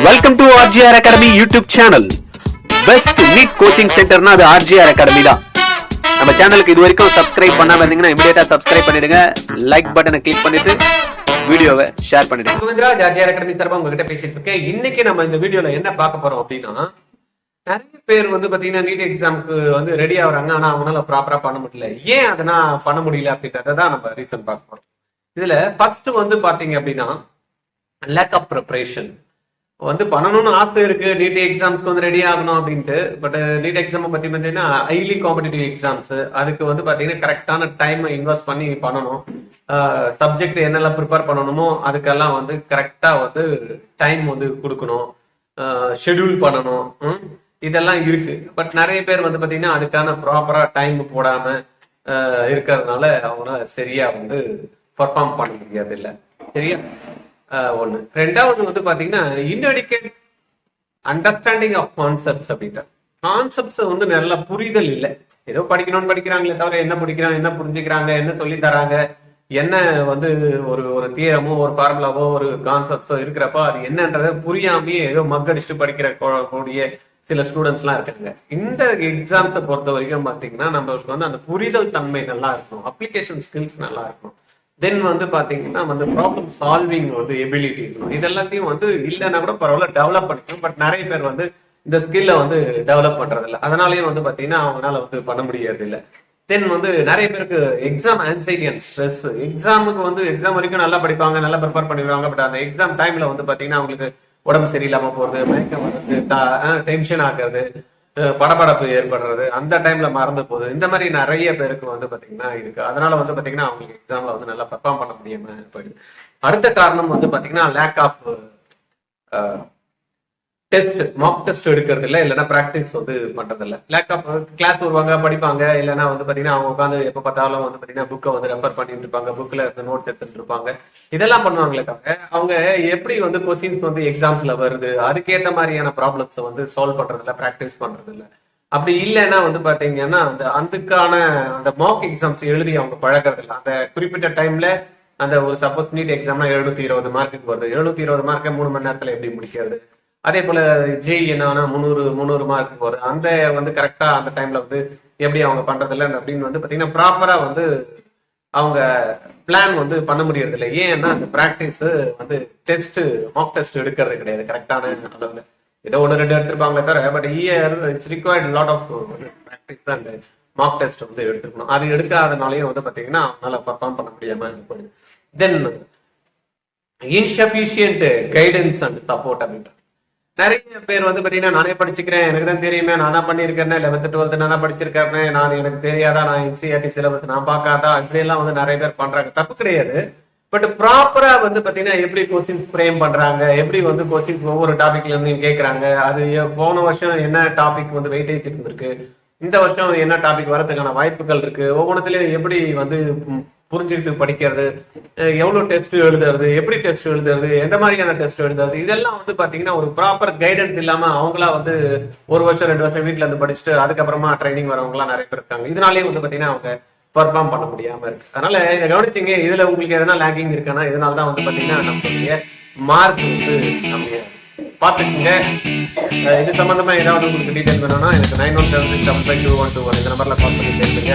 Welcome to RGR Academy YouTube channel. Best NEET coaching சென்டர்னா அது RGR Academy தான். நம்ம சேனலுக்கு இது வரைக்கும் சப்ஸ்கிரைப் பண்ணாம இருந்தீங்கன்னா இமிடியேட்டா சப்ஸ்கிரைப் பண்ணிடுங்க. லைக் பட்டனை கிளிக் பண்ணிட்டு வீடியோவை ஷேர் பண்ணிடுங்க. கோவிந்தராஜ் RGR Academy சார்பா உங்ககிட்ட பேசிட்டு இருக்கேன். இன்னைக்கு நம்ம இந்த வீடியோல என்ன பார்க்க போறோம் அப்படின்னா, நிறைய பேர் பாத்தீங்கன்னா நீட் எக்ஸாமுக்கு ரெடி ஆகுறாங்க, ஆனா அவங்களால ப்ராப்பரா பண்ண முடியல. ஏன் அதனா பண்ண முடியல அப்படின்றத தான் நம்ம ரீசன் பார்க்க போறோம். இதுல ஃபர்ஸ்ட் பாத்தீங்க அப்படின்னா லேக் ஆஃப் ப்ரிப்பரேஷன். பண்ணணும்னு ஆசை இருக்கு, நீட் எக்ஸாம்ஸ்க்கு ரெடி ஆகணும் அப்படின்ட்டு. பட் நீட் எக்ஸாம் பத்தி பாத்தீங்கன்னா ஹைலி காம்படிட்டிவ் எக்ஸாம்ஸ். அதுக்கு பாத்தீங்கன்னா கரெக்டான டைம் இன்வெஸ்ட் பண்ணி பண்ணணும். சப்ஜெக்ட் என்னெல்லாம் ப்ரிப்பேர் பண்ணணுமோ அதுக்கெல்லாம் கரெக்டா டைம் கொடுக்கணும், ஷெட்யூல் பண்ணணும். இதெல்லாம் இருக்கு. பட் நிறைய பேர் பாத்தீங்கன்னா அதுக்கான ப்ராப்பரா டைம் போடாம இருக்கிறதுனால அவங்களால சரியா பெர்ஃபார்ம் பண்ண முடியாது இல்ல. சரியா? ஒண்ணு. ரெண்டாவது பாத்தீங்கன்னா இன்அடிகேட் அண்டர்ஸ்டாண்டிங் ஆஃப் கான்செப்ட்ஸ். அப்படின்ற கான்செப்ட்ஸ் நல்ல புரிதல் இல்லை. ஏதோ படிக்கணும்னு படிக்கிறாங்களே தவிர என்ன படிக்கிறாங்க, என்ன புரிஞ்சுக்கிறாங்க, என்ன சொல்லி தராங்க, என்ன ஒரு தியரமோ ஒரு ஃபார்முலாவோ ஒரு கான்செப்ட்ஸோ இருக்கிறப்போ அது என்னன்றத புரியாமையே ஏதோ மக்கடிச்சுட்டு படிக்கிற கூடிய சில ஸ்டூடெண்ட்ஸ் எல்லாம் இருக்காங்க. இந்த எக்ஸாம்ஸை பொறுத்த வரைக்கும் பாத்தீங்கன்னா நம்மளுக்கு அந்த புரிதல் தன்மை நல்லா இருக்கணும், அப்ளிகேஷன் ஸ்கில்ஸ் நல்லா இருக்கணும். தென் பாத்தீங்கன்னா ப்ராப்ளம் சால்விங் எபிலிட்டி இருக்கணும். இது எல்லாத்தையும் இல்லைன்னா கூட பரவாயில்ல டெவலப் பண்ணிக்கணும். பட் நிறைய பேர் இந்த ஸ்கில்ல டெவலப் பண்றது இல்லை. அதனாலயும் பாத்தீங்கன்னா அவங்களால பண்ண முடியாது இல்லை. தென் நிறைய பேருக்கு எக்ஸாம் ஆன்சைட்டி அண்ட் ஸ்ட்ரெஸ். எக்ஸாமுக்கு எக்ஸாம் வரைக்கும் நல்லா படிப்பாங்க, நல்லா ப்ரிப்பேர் பண்ணிடுவாங்க. பட் அந்த எக்ஸாம் டைம்ல பாத்தீங்கன்னா அவங்களுக்கு உடம்பு சரியில்லாம போறது, மயக்கம் வர்றது, டென்ஷன் ஆகுறது, படபடப்பு ஏற்படுறது, அந்த டைம்ல மறந்து போகுது. இந்த மாதிரி நிறைய பேருக்கு பாத்தீங்கன்னா இருக்கு. அதனால பாத்தீங்கன்னா அவங்களுக்கு எக்ஸாம்ல நல்லா பெர்ஃபார்ம் பண்ண முடியாம போயிடுது. அடுத்த காரணம் பாத்தீங்கன்னா lack of test, mock test எடுக்கிறது இல்லை, இல்லைன்னா பிராக்டிஸ் பண்றது இல்லை. லேக் ஆஃப் கிளாஸ் வருவாங்க, படிப்பாங்க, இல்லைன்னா பாத்தீங்கன்னா அவங்க உட்காந்து எப்ப பார்த்தாலும் பாத்தீங்கன்னா புக்கை ரெஃபர் பண்ணிட்டு இருப்பாங்க, புக்ல இருந்து நோட்ஸ் எடுத்துட்டு இருப்பாங்க. இதெல்லாம் பண்ணுவாங்களே தவிர அவங்க எப்படி கொஸ்டின்ஸ் எக்ஸாம்ஸ்ல வருது அதுக்கேற்ற மாதிரியான ப்ராப்ளம்ஸ் சால்வ் பண்றது இல்லை, பிராக்டிஸ் பண்றது இல்லை. அப்படி இல்லைன்னா பாத்தீங்கன்னா அதுக்கான அந்த மாக் எக்ஸாம்ஸ் எழுதி அவங்க பழகிறது இல்லை. அந்த குறிப்பிட்ட டைம்ல அந்த ஒரு சப்போஸ் நீட் எக்ஸாம்னா 720 மார்க்குக்கு வருது. 720 மார்க்கை 3 மணி நேரத்துல எப்படி முடிக்கிறது? அதே போல ஜெய் என்னன்னா 300 மார்க் வருது. அந்த கரெக்டா அந்த டைம்ல எப்படி அவங்க பண்றது இல்லை அப்படின்னு பாத்தீங்கன்னா ப்ராப்பரா அவங்க பிளான் பண்ண முடியறது இல்லை. ஏன்னா அந்த பிராக்டிஸ் டெஸ்ட், மாக் டெஸ்ட் எடுக்கிறது கிடையாது கரெக்டான அளவுல. ஏதோ 1-2 எடுத்திருப்பாங்களே தவிர but it's required lot of practice and mock test எடுத்துக்கணும். அது எடுக்காதனாலையும் பாத்தீங்கன்னா அவங்களால பர்ஃபார்ம் பண்ண முடியாம போகுது. Then insufficient guidance and support அப்படின்ற நிறைய பேர் பாத்தீங்கன்னா நானே படிச்சுக்கிறேன், எனக்கு தான் தெரியுமே, நான் தான் பண்ணிருக்கேன், 11th 12th நான் தான் படிச்சிருக்கேன், நான் எனக்கு தெரியாதா, நான் NCERT சிலபஸ் நான் பார்க்காதா, இப்படி எல்லாம் நிறைய பேர் பண்றாங்க. தப்பு கிடையாது. பட் ப்ராப்பரா பாத்தீங்கன்னா எப்படி கொஸ்டின்ஸ் ஃப்ரேம் பண்றாங்க, எப்படி கொஸ்டின்ஸ் ஒவ்வொரு டாபிக்ல இருந்து கேட்கறாங்க, அது போன வருஷம் என்ன டாபிக் வெயிட்டேஜ் இருந்திருக்கு, இந்த வருஷம் என்ன டாபிக் வரதுக்கான வாய்ப்புகள் இருக்கு, ஒவ்வொன்றத்திலயும் எப்படி புரிஞ்சுக்கிட்டு படிக்கிறது, எவ்வளவு டெஸ்ட் எழுதுறது, எப்படி டெஸ்ட் எழுதுறது, எந்த மாதிரியான டெஸ்ட் எழுதுறது, இதெல்லாம் பாத்தீங்கன்னா ஒரு ப்ராப்பர் கைடன்ஸ் இல்லாம அவங்களா 1 வருஷம் 2 வருஷம் வீட்டுல படிச்சுட்டு அதுக்கப்புறமா ட்ரைனிங் வரவங்க எல்லாம் நிறைய பேர் இருக்காங்க. இதனாலேயே பாத்தீங்கன்னா அவங்க பெர்ஃபார்ம் பண்ண முடியாம இருக்கு. அதனால இதை கவனிச்சிங்க. இதுல உங்களுக்கு எதனா லேக்கிங் இருக்கானா, இதனாலதான் பாத்தீங்கன்னா நம்மளுடைய மார்க் நம்ம பாத்துக்கோங்க. இது சம்பந்தமா ஏதாவது உங்களுக்கு டீடைல் வேணும்னா எனக்கு 9176752121 இந்த நம்பர்ல கால் பண்ணி பேசுங்க.